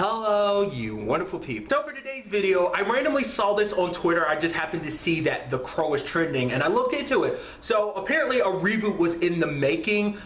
Hello, you wonderful people. So for today's video, I randomly saw this on Twitter. I just happened to see that The Crow is trending and I looked into it. So apparently a reboot was in the making,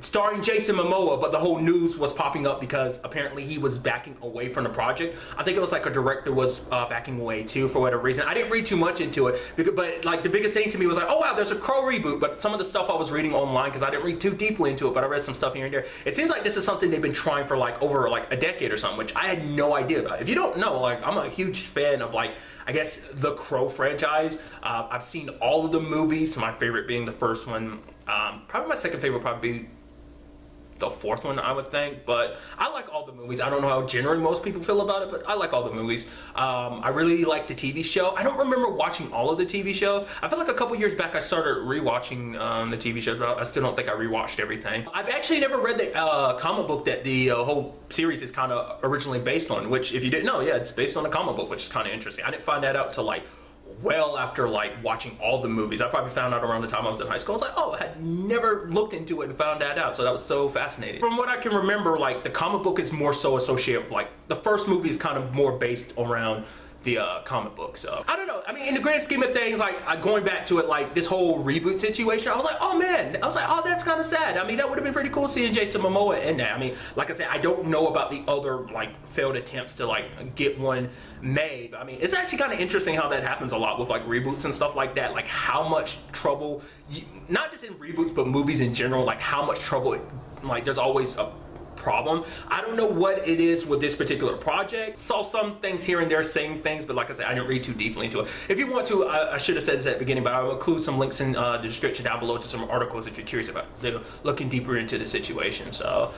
starring Jason Momoa, but the whole news was popping up because apparently he was backing away from the project. I think it was like a director was backing away too for whatever reason. I didn't read too much into it, but like the biggest thing to me was like, oh wow, there's a Crow reboot. But some of the stuff I was reading online, because I didn't read too deeply into it, but I read some stuff here and there. It seems like this is something they've been trying for like over like a decade or something, which I had no idea about. If you don't know, like I'm a huge fan of like, I guess, the Crow franchise. I've seen all of the movies, my favorite being the first one. Probably my second favorite would probably be the fourth one, I would think, but I like all the movies. I don't know how generally most people feel about it, but I like all the movies. I really like the TV show. I don't remember watching all of the TV show. I feel like a couple years back I started rewatching the TV show, but I still don't think I rewatched everything. I've actually never read the comic book that the whole series is kind of originally based on, which if you didn't know, yeah, it's based on a comic book, which is kind of interesting. I didn't find that out till like well after like watching all the movies. I probably found out around the time I was in high school. I was like, oh, I had never looked into it and found that out. So that was so fascinating. From what I can remember, like the comic book is more so associated with like the first movie is kind of more based around the comic book. So I don't know. I mean, in the grand scheme of things, like going back to it, like this whole reboot situation, I was like, oh man, I was like, oh, that's kind of sad. I mean, that would have been pretty cool seeing Jason Momoa in that. I mean, like I said, I don't know about the other like failed attempts to like get one made. I mean, it's actually kind of interesting how that happens a lot with like reboots and stuff like that. Like how much trouble, not just in reboots, but movies in general, like how much trouble, like there's always a problem. I don't know what it is with this particular project. Saw some things here and there saying things, but like I said, I didn't read too deeply into it. If you want to, I should have said this at the beginning, but I'll include some links in the description down below to some articles if you're curious about looking deeper into the situation. So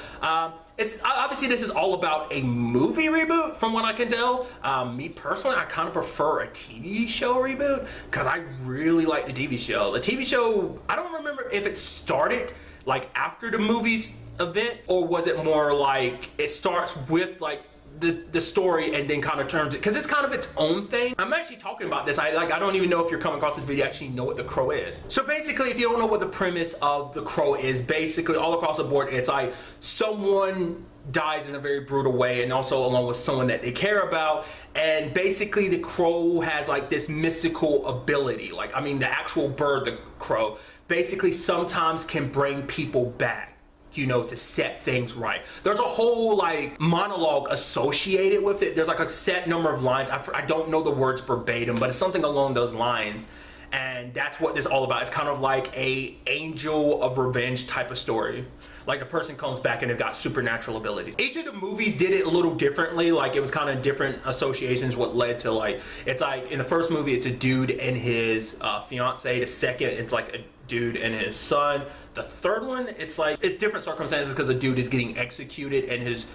it's obviously this is all about a movie reboot from what I can tell. Me personally, I kind of prefer a TV show reboot because I really like the TV show. The TV show, I don't remember if it started like after the movie's event, or was it more like it starts with like the story and then kind of turns it, because it's kind of its own thing. I'm actually talking about this. I don't even know if you're coming across this video actually know what The Crow is. So basically, if you don't know what the premise of The Crow is, basically all across the board, it's like someone dies in a very brutal way, and also along with someone that they care about, and basically the crow has like this mystical ability. Like, I mean, the actual bird, the crow, basically sometimes can bring people back, you know, to set things right. There's a whole like monologue associated with it. There's like a set number of lines. I don't know the words verbatim, but it's something along those lines. And that's what this is all about. It's kind of like a angel of revenge type of story. Like the person comes back and they've got supernatural abilities. Each of the movies did it a little differently. Like it was kind of different associations what led to like, it's like in the first movie it's a dude and his fiance. The second it's like a dude and his son. The third one it's like it's different circumstances because a dude is getting executed and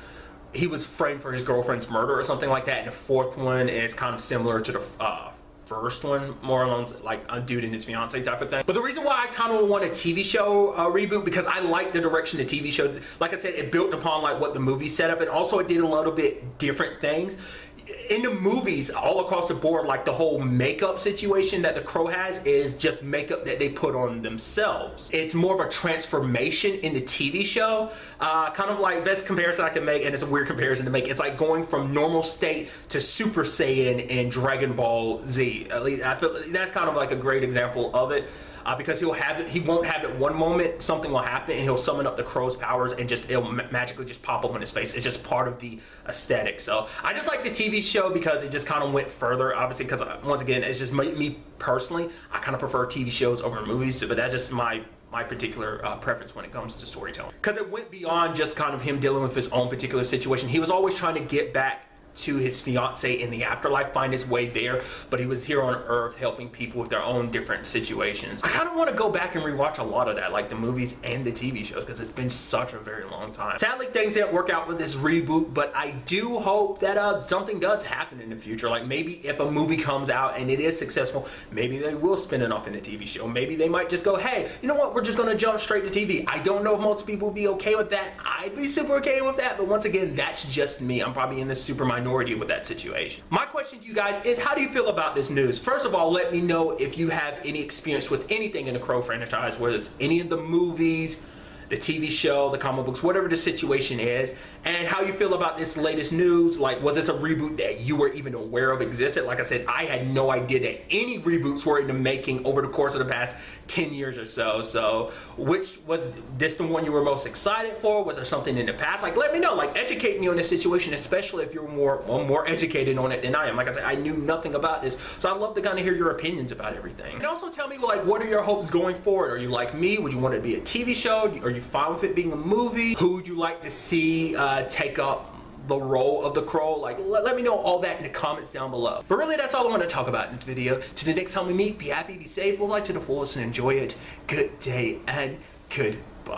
he was framed for his girlfriend's murder or something like that. And the fourth one is kind of similar to the first one, more along like a dude and his fiance type of thing. But the reason why I kind of want a TV show reboot, because I like the direction the TV show, like I said, it built upon like what the movie set up, and also it did a little bit different things. In the movies, all across the board, like the whole makeup situation that the Crow has is just makeup that they put on themselves. It's more of a transformation in the TV show. Kind of like, best comparison I can make, and it's a weird comparison to make, it's like going from normal state to Super Saiyan in Dragon Ball Z. At least I feel that's kind of like a great example of it. Because he won't have it one moment, something will happen and he'll summon up the Crow's powers and just it'll magically just pop up on his face. It's just part of the aesthetic. So I just like the TV show because it just kind of went further, obviously, because once again, it's just me personally, I kind of prefer TV shows over movies, but that's just my particular preference when it comes to storytelling. Because it went beyond just kind of him dealing with his own particular situation. He was always trying to get back to his fiance in the afterlife, find his way there, but he was here on Earth helping people with their own different situations. I kind of want to go back and rewatch a lot of that, like the movies and the TV shows, because it's been such a very long time. Sadly, things didn't work out with this reboot, but I do hope that something does happen in the future. Like maybe if a movie comes out and it is successful, maybe they will spin it off in a TV show. Maybe they might just go, hey, you know what, we're just gonna jump straight to TV. I don't know if most people will be okay with that. I'd be super okay with that, but once again, that's just me. I'm probably in this super minority with that situation. My question to you guys is, how do you feel about this news? First of all, let me know if you have any experience with anything in the Crow franchise, whether it's any of the movies, the TV show, the comic books, whatever the situation is, and how you feel about this latest news. Like, was this a reboot that you were even aware of existed? Like I said, I had no idea that any reboots were in the making over the course of the past 10 years or so. So which was this the one you were most excited for? Was there something in the past? Like, let me know, like, educate me on this situation, especially if you're more educated on it than I am. Like I said, I knew nothing about this, so I'd love to kind of hear your opinions about everything. And also tell me, like, what are your hopes going forward? Are you like me? Would you want it to be a TV show? Are you fine with it being a movie? Who would you like to see take up the role of the Crow? Like, let me know all that in the comments down below. But really, that's all I want to talk about in this video. Till the next time we meet, be happy, be safe, live life to the fullest, and enjoy it. Good day and good